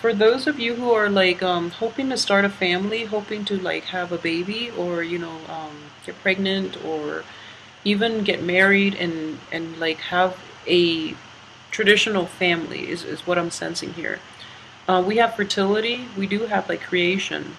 For those of you who are like hoping to start a family, hoping to like have a baby, or get pregnant, or even get married and like have a traditional family is what I'm sensing here. We have fertility, we do have like creation,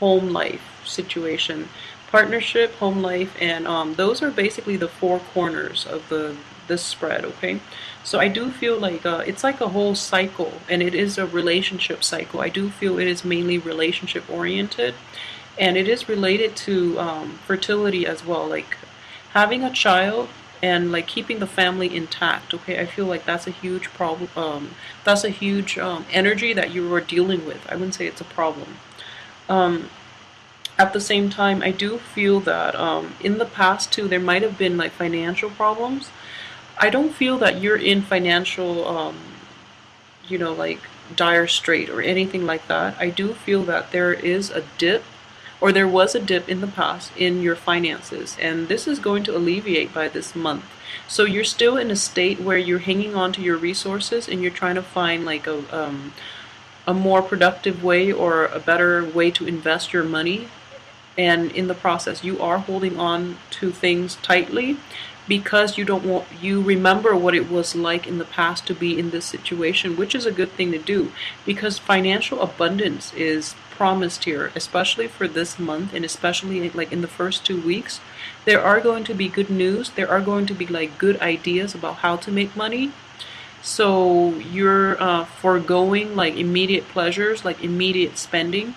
home life situation, partnership, home life, and those are basically the four corners of the this spread. Okay, so I do feel like it's like a whole cycle, and it is a relationship cycle. I do feel it is mainly relationship oriented, and it is related to fertility as well, like having a child and like keeping the family intact. Okay, I feel like that's a huge problem. That's a huge energy that you are dealing with. I wouldn't say it's a problem. um, at the same time, I do feel that in the past too, there might have been like financial problems. I don't feel that you're in financial, like dire strait or anything like that. I do feel that there is a dip, or there was a dip in the past in your finances, and this is going to alleviate by this month. So you're still in a state where you're hanging on to your resources and you're trying to find like a more productive way or a better way to invest your money, and in the process you are holding on to things tightly because you remember what it was like in the past to be in this situation, which is a good thing to do because financial abundance is promised here, especially for this month, and especially like in the first 2 weeks. There are going to be good news, there are going to be like good ideas about how to make money. So you're foregoing like immediate pleasures, like immediate spending,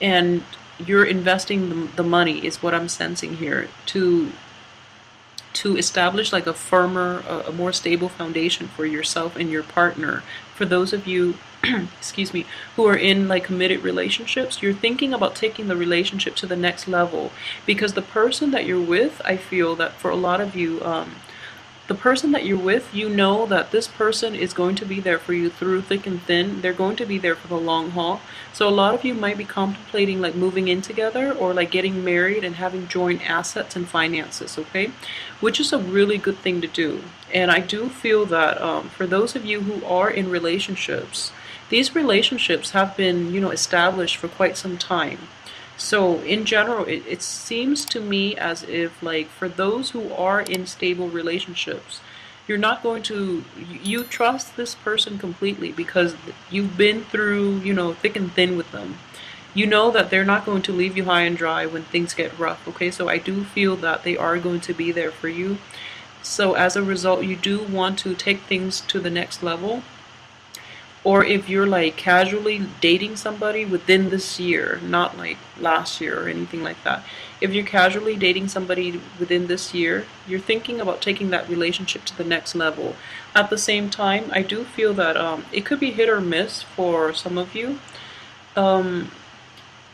and you're investing the money is what I'm sensing here to establish like a firmer, a more stable foundation for yourself and your partner. For those of you, excuse me, who are in like committed relationships, you're thinking about taking the relationship to the next level because the person that you're with, I feel that for a lot of you, the person that you're with, you know that this person is going to be there for you through thick and thin. They're going to be there for the long haul. So a lot of you might be contemplating like moving in together or like getting married and having joint assets and finances, okay? Which is a really good thing to do. And I do feel that for those of you who are in relationships, these relationships have been, established for quite some time. So in general, it seems to me as if like for those who are in stable relationships, you're not going to, you trust this person completely because you've been through, thick and thin with them. You know that they're not going to leave you high and dry when things get rough, okay? So I do feel that they are going to be there for you. So as a result, you do want to take things to the next level. Or if you're like casually dating somebody within this year, not like last year or anything like that. If you're casually dating somebody within this year, you're thinking about taking that relationship to the next level. At the same time, I do feel that it could be hit or miss for some of you. Um,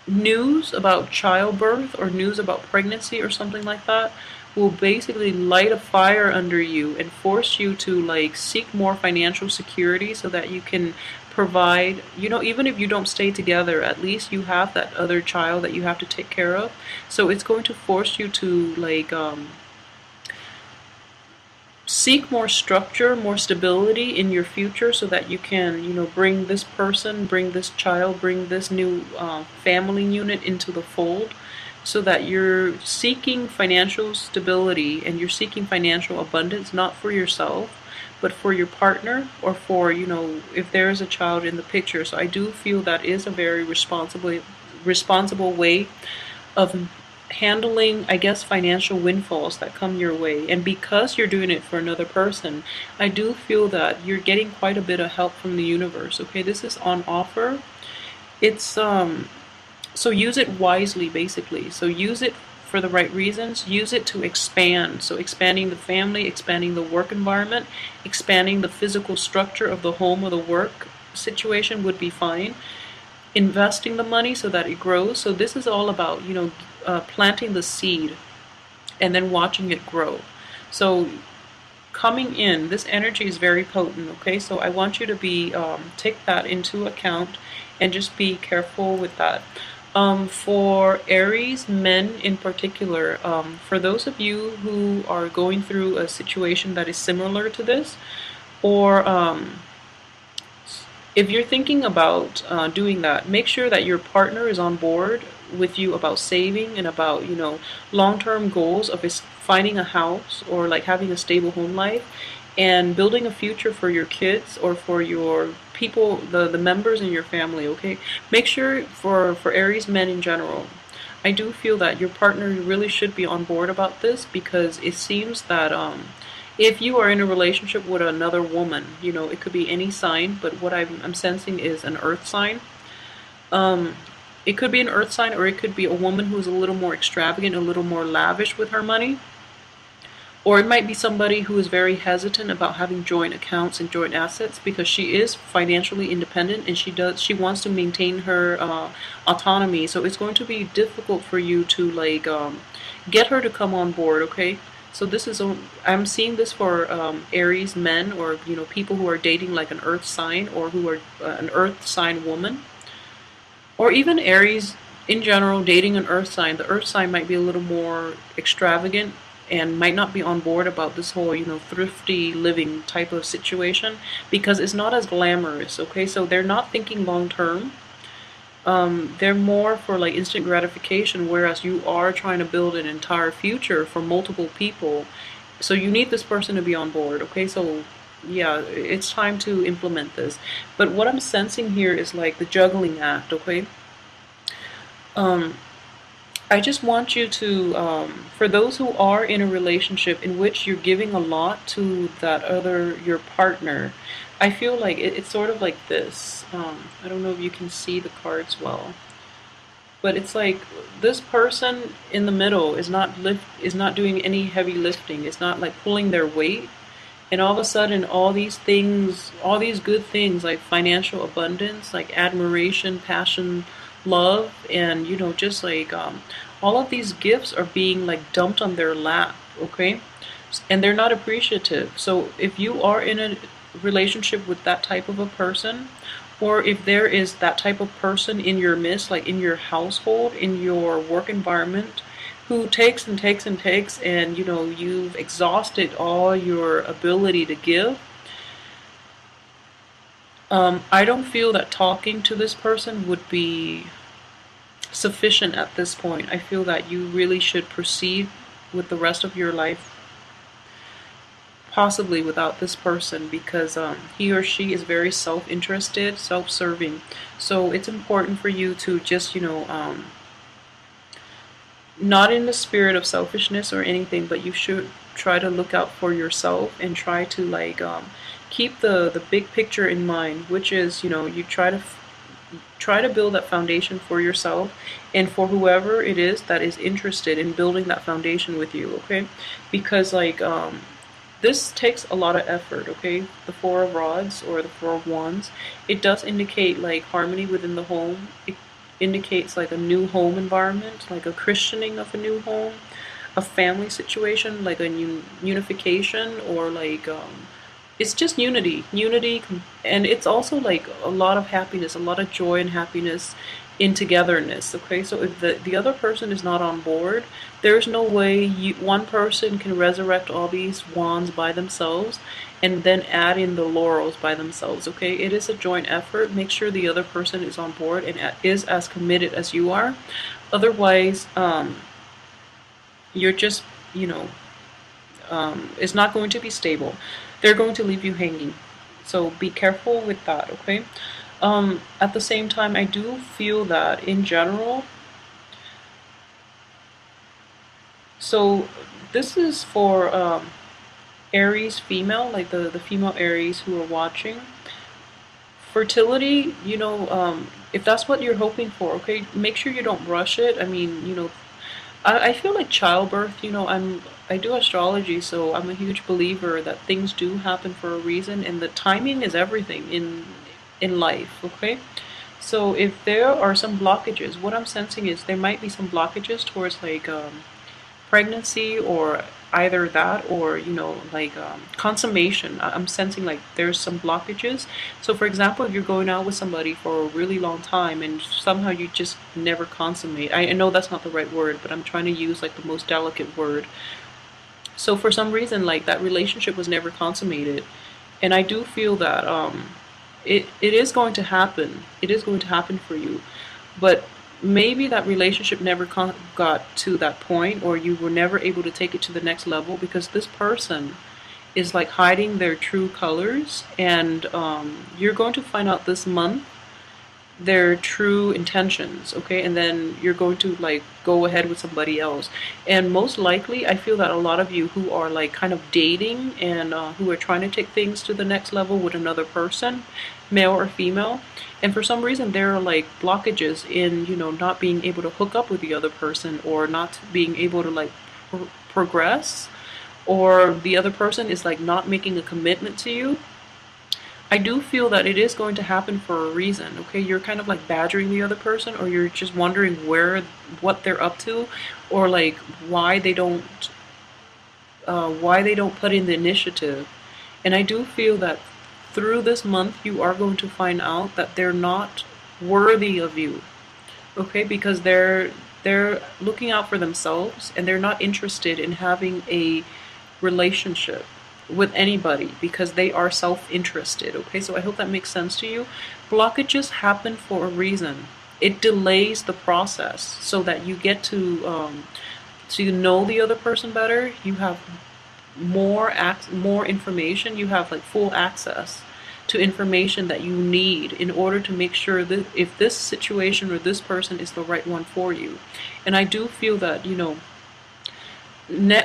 News about childbirth or news about pregnancy or something like that will basically light a fire under you and force you to like seek more financial security so that you can provide, even if you don't stay together, at least you have that other child that you have to take care of. So it's going to force you to like seek more structure, more stability in your future so that you can, bring this person, bring this child, bring this new family unit into the fold so that you're seeking financial stability and you're seeking financial abundance, not for yourself, but for your partner or for, if there is a child in the picture. So I do feel that is a very responsible way of handling, I guess, financial windfalls that come your way. And because you're doing it for another person, I do feel that you're getting quite a bit of help from the universe. Okay, this is on offer. It's so use it wisely, basically. So use it for the right reasons. Use it to expand. So expanding the family, expanding the work environment, expanding the physical structure of the home or the work situation would be fine. Investing the money so that it grows. So this is all about, planting the seed and then watching it grow. So coming in, this energy is very potent, okay? So I want you to be, take that into account and just be careful with that. For Aries men in particular, for those of you who are going through a situation that is similar to this, or If you're thinking about doing that, make sure that your partner is on board with you about saving and about, long-term goals of is finding a house or like having a stable home life and building a future for your kids or for your people, the members in your family, okay? Make sure for Aries men in general, I do feel that your partner really should be on board about this because it seems that if you are in a relationship with another woman, it could be any sign, but what I'm sensing is an earth sign. Um, it could be an earth sign or it could be a woman who's a little more extravagant, a little more lavish with her money. Or it might be somebody who is very hesitant about having joint accounts and joint assets because she is financially independent and she wants to maintain her autonomy. So it's going to be difficult for you to like get her to come on board, okay? So this is I'm seeing this for Aries men or people who are dating like an earth sign or who are an earth sign woman or even Aries in general dating an earth sign. The earth sign might be a little more extravagant and might not be on board about this whole, thrifty living type of situation because it's not as glamorous, okay? So they're not thinking long term. They're more for like instant gratification, whereas you are trying to build an entire future for multiple people. So you need this person to be on board, okay? So yeah, it's time to implement this. But what I'm sensing here is like the juggling act, okay? Um, I just want you to, for those who are in a relationship in which you're giving a lot to your partner, I feel like it's sort of like this. I don't know if you can see the cards well, but it's like this person in the middle is not doing any heavy lifting. It's not like pulling their weight. And all of a sudden, all these things, all these good things like financial abundance, like admiration, passion, love, and just like all of these gifts are being like dumped on their lap, okay? And they're not appreciative. So if you are in a relationship with that type of a person, or if there is that type of person in your midst, like in your household, in your work environment, who takes and takes and takes, and you've exhausted all your ability to give, I don't feel that talking to this person would be sufficient at this point. I feel that you really should proceed with the rest of your life possibly without this person because he or she is very self-interested, self-serving. So it's important for you to just, not in the spirit of selfishness or anything, but you should try to look out for yourself and try to like keep the big picture in mind, which is, you try to build that foundation for yourself and for whoever it is that is interested in building that foundation with you, okay? Because like this takes a lot of effort, okay? The Four of Rods or the Four of Wands, it does indicate like harmony within the home. It indicates like a new home environment, like a christening of a new home, a family situation, like a unification, or like it's just unity, and it's also like a lot of happiness, a lot of joy and happiness in togetherness, okay? So if the other person is not on board, there's no way one person can resurrect all these wands by themselves and then add in the laurels by themselves, okay? It is a joint effort. Make sure the other person is on board and is as committed as you are. Otherwise, you're just, it's not going to be stable. They're going to leave you hanging. So be careful with that, okay? At the same time, I do feel that in general, so this is for Aries female, like the female Aries who are watching. Fertility, if that's what you're hoping for, okay, make sure you don't rush it. I mean, I feel like childbirth, I do astrology, so I'm a huge believer that things do happen for a reason, and the timing is everything in life, okay? So if there are some blockages, what I'm sensing is there might be some blockages towards like pregnancy or either that or like consummation. I'm sensing like there's some blockages. So for example, if you're going out with somebody for a really long time and somehow you just never consummate, I know that's not the right word, but I'm trying to use like the most delicate word. So for some reason like that relationship was never consummated, and I do feel that it is going to happen. It is going to happen for you. But maybe that relationship never got to that point, or you were never able to take it to the next level because this person is like hiding their true colors, and you're going to find out this month their true intentions, okay? And then you're going to like go ahead with somebody else. And most likely, I feel that a lot of you who are like kind of dating and who are trying to take things to the next level with another person, male or female, and for some reason there are like blockages in, not being able to hook up with the other person, or not being able to like progress, or the other person is like not making a commitment to you. I do feel that it is going to happen for a reason, okay? You're kind of like badgering the other person, or you're just wondering what they're up to, or like why they don't put in the initiative. And I do feel that through this month, you are going to find out that they're not worthy of you, okay? Because they're looking out for themselves, and they're not interested in having a relationship with anybody because they are self-interested, okay? So I hope that makes sense to you. Blockages happen for a reason. It delays the process so that you get to know the other person better. You have more information. You have like full access to information that you need in order to make sure that if this situation or this person is the right one for you. And I do feel that,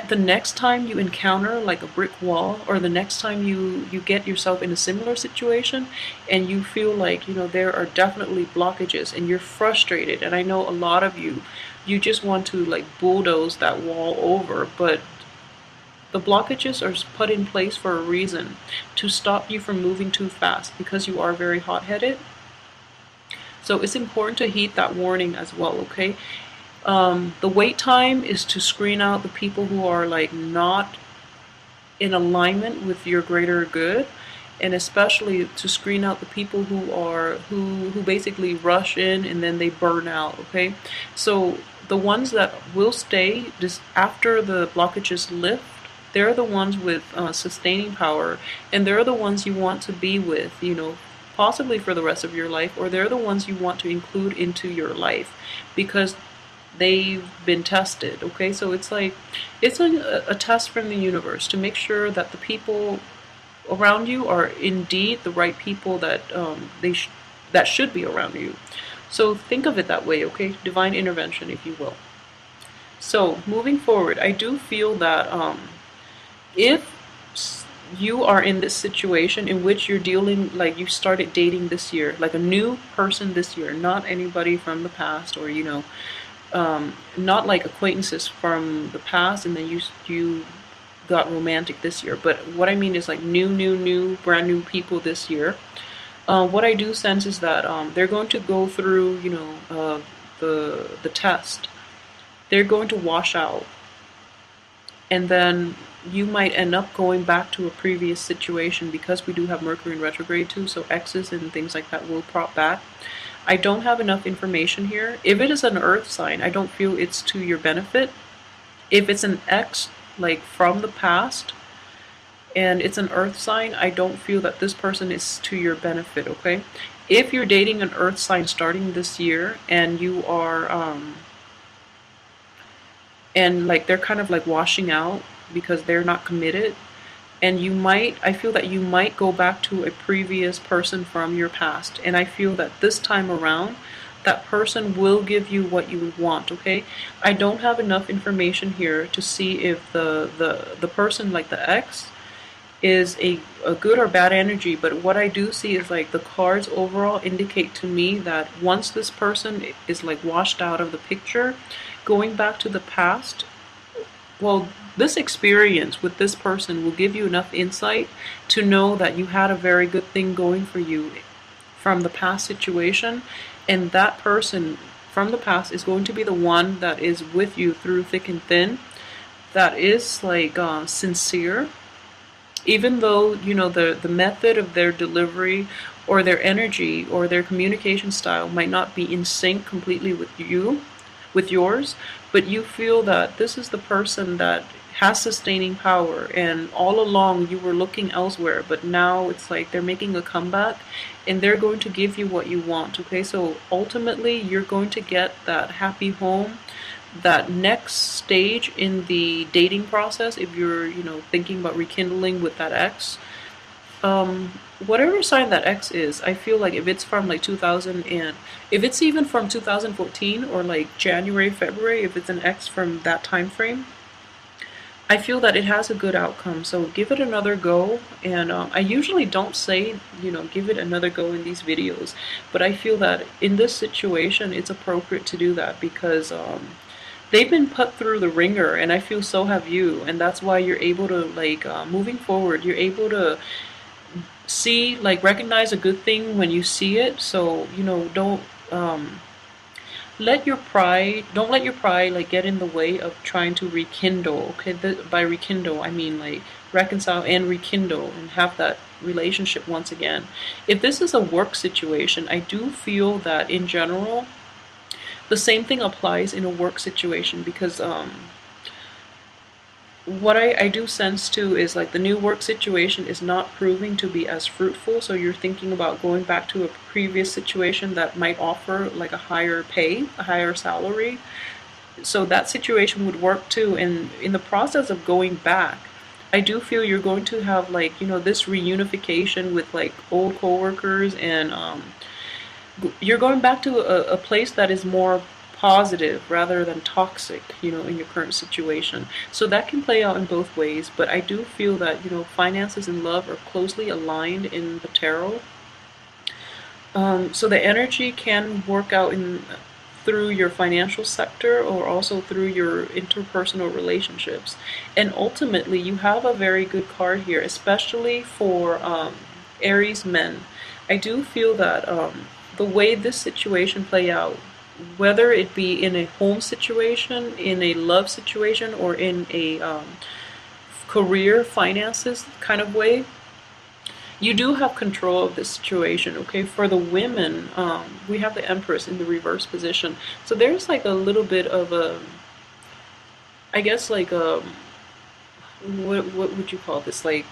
the next time you encounter like a brick wall, or the next time you get yourself in a similar situation and you feel like there are definitely blockages and you're frustrated, and I know a lot of you just want to like bulldoze that wall over, but the blockages are put in place for a reason, to stop you from moving too fast, because you are very hot-headed. So it's important to heed that warning as well, okay? The wait time is to screen out the people who are like not in alignment with your greater good, and especially to screen out the people who basically rush in and then they burn out, okay? So the ones that will stay just after the blockages lift, they're the ones with sustaining power, and they're the ones you want to be with, possibly for the rest of your life, or they're the ones you want to include into your life because they've been tested, okay? So it's like, it's a test from the universe to make sure that the people around you are indeed the right people that that should be around you. So think of it that way, okay? Divine intervention, if you will. So moving forward, I do feel that if you are in this situation in which you're dealing, like you started dating this year, like a new person this year, not anybody from the past, or not like acquaintances from the past and then you got romantic this year, but what I mean is like new brand new people this year. What I do sense is that they're going to go through the test. They're going to wash out, and then you might end up going back to a previous situation, because we do have Mercury in retrograde too, so exes and things like that will prop back. I don't have enough information here. If it is an earth sign, I don't feel it's to your benefit. If it's an ex, like from the past, and it's an earth sign, I don't feel that this person is to your benefit, okay? If you're dating an earth sign starting this year, and you are, and like they're kind of like washing out because they're not committed, and I feel that you might go back to a previous person from your past, and I feel that this time around, that person will give you what you want, okay? I don't have enough information here to see if the person, like the ex, is a good or bad energy, but what I do see is like the cards overall indicate to me that once this person is like washed out of the picture, going back to the past, well, this experience with this person will give you enough insight to know that you had a very good thing going for you from the past situation, and that person from the past is going to be the one that is with you through thick and thin, that is like sincere, even though the method of their delivery or their energy or their communication style might not be in sync completely with yours, but you feel that this is the person that has sustaining power, and all along you were looking elsewhere, but now it's like they're making a comeback and they're going to give you what you want. Okay, so ultimately you're going to get that happy home, that next stage in the dating process. If you're, thinking about rekindling with that ex, whatever sign that X is, I feel like if it's from like 2000, and if it's even from 2014 or like January, February, if it's an X from that time frame, I feel that it has a good outcome. So give it another go. And I usually don't say, give it another go in these videos, but I feel that in this situation, it's appropriate to do that because they've been put through the ringer, and I feel so have you. And that's why you're able to, like, moving forward, you're able to see, like, recognize a good thing when you see it. So, don't don't let your pride like get in the way of trying to rekindle. Okay, by rekindle I mean like reconcile and rekindle and have that relationship once again. If this is a work situation, I do feel that in general the same thing applies in a work situation, because what I do sense too is like the new work situation is not proving to be as fruitful. So you're thinking about going back to a previous situation that might offer like a higher pay, a higher salary. So that situation would work too. And in the process of going back, I do feel you're going to have like, this reunification with like old coworkers, and you're going back to a place that is more positive rather than toxic, in your current situation. So that can play out in both ways, but I do feel that, finances and love are closely aligned in the tarot. So the energy can work out through your financial sector or also through your interpersonal relationships. And ultimately, you have a very good card here, especially for Aries men. I do feel that the way this situation play out, whether it be in a home situation, in a love situation, or in a career finances kind of way, you do have control of this situation. Okay, for the women, we have the Empress in the reverse position, so there's like a little bit of a, I guess, like a, what would you call this, like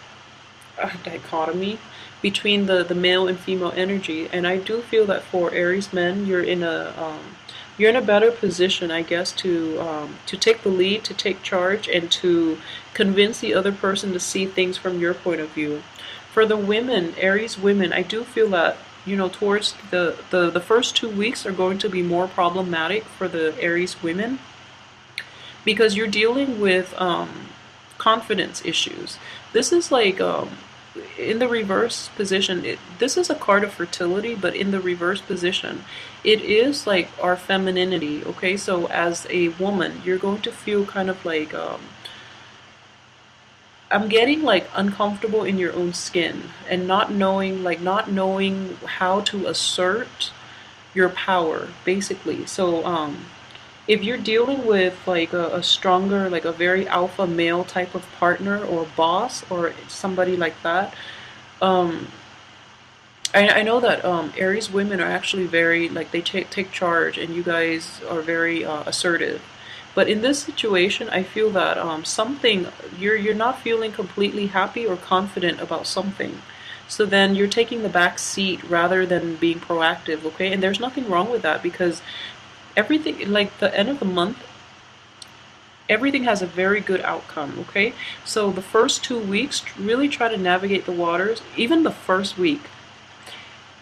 a dichotomy between the male and female energy. And I do feel that for Aries men, you're in a better position, I guess, to take the lead, to take charge, and to convince the other person to see things from your point of view. For the women, Aries women, I do feel that, towards the first 2 weeks are going to be more problematic for the Aries women, because you're dealing with confidence issues. This is like in the reverse position, this is a card of fertility, but in the reverse position, it is like our femininity. Okay, so as a woman, you're going to feel kind of like I'm getting like uncomfortable in your own skin, and not knowing how to assert your power, basically. So if you're dealing with like a stronger, like a very alpha male type of partner or boss or somebody like that, I know that Aries women are actually very, like, they take charge, and you guys are very assertive. But in this situation, I feel that something, you're not feeling completely happy or confident about something. So then you're taking the back seat rather than being proactive. Okay, and there's nothing wrong with that, because everything, like the end of the month, everything has a very good outcome. Okay, so the first 2 weeks, really try to navigate the waters. Even the first week,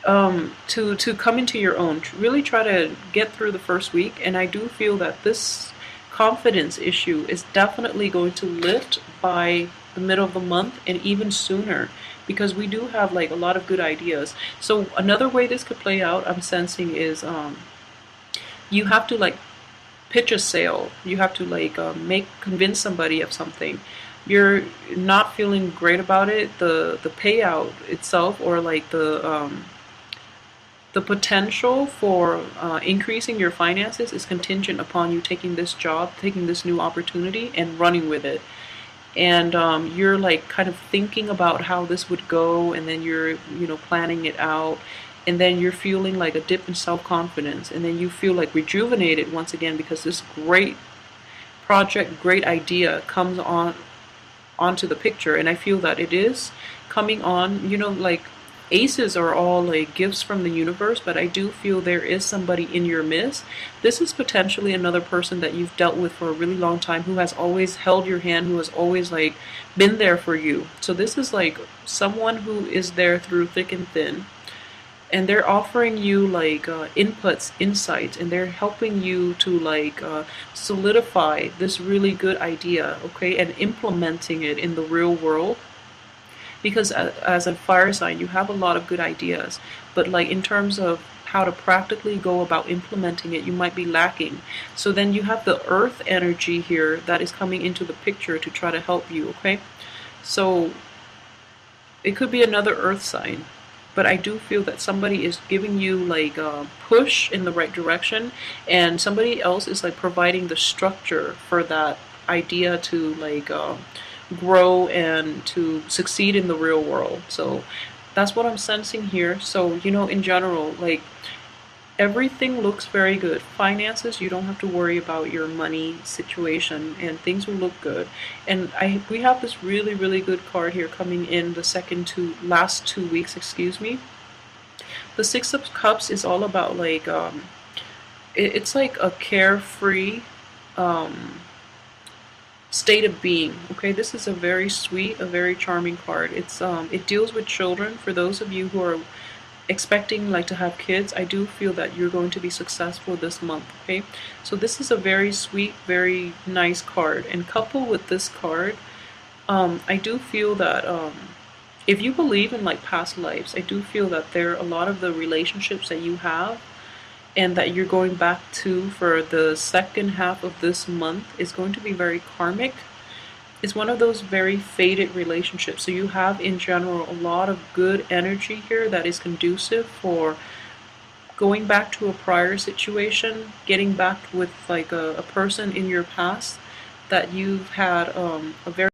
to come into your own. Really try to get through the first week, and I do feel that this confidence issue is definitely going to lift by the middle of the month, and even sooner, because we do have like a lot of good ideas. So another way this could play out, I'm sensing, is you have to like pitch a sale. You have to like convince somebody of something. You're not feeling great about it. The payout itself, or like the potential for increasing your finances, is contingent upon you taking this job, taking this new opportunity, and running with it. And you're like kind of thinking about how this would go, and then you're planning it out, and then you're feeling like a dip in self-confidence, and then you feel like rejuvenated once again, because this great project, great idea comes onto the picture, and I feel that it is coming on. Like aces are all like gifts from the universe, but I do feel there is somebody in your midst. This is potentially another person that you've dealt with for a really long time, who has always held your hand, who has always like been there for you. So this is like someone who is there through thick and thin, and they're offering you like inputs, insights, and they're helping you to like solidify this really good idea, okay, and implementing it in the real world. Because as a fire sign, you have a lot of good ideas, but like in terms of how to practically go about implementing it, you might be lacking. So then you have the earth energy here that is coming into the picture to try to help you, okay? So it could be another earth sign, but I do feel that somebody is giving you like a push in the right direction, and somebody else is like providing the structure for that idea to like grow and to succeed in the real world. So that's what I'm sensing here. So in general, like everything looks very good. Finances, you don't have to worry about your money situation, and things will look good. And we have this really, really good card here coming in the last 2 weeks, excuse me. The Six of Cups is all about like it's like a carefree state of being. Okay, this is a very sweet, a very charming card. It deals with children. For those of you who are expecting like to have kids, I do feel that you're going to be successful this month. Okay, so this is a very sweet, very nice card, and coupled with this card, I do feel that if you believe in like past lives, I do feel that there are a lot of the relationships that you have and that you're going back to for the second half of this month is going to be very karmic. It's one of those very faded relationships. So you have in general a lot of good energy here that is conducive for going back to a prior situation, getting back with like a person in your past that you've had a very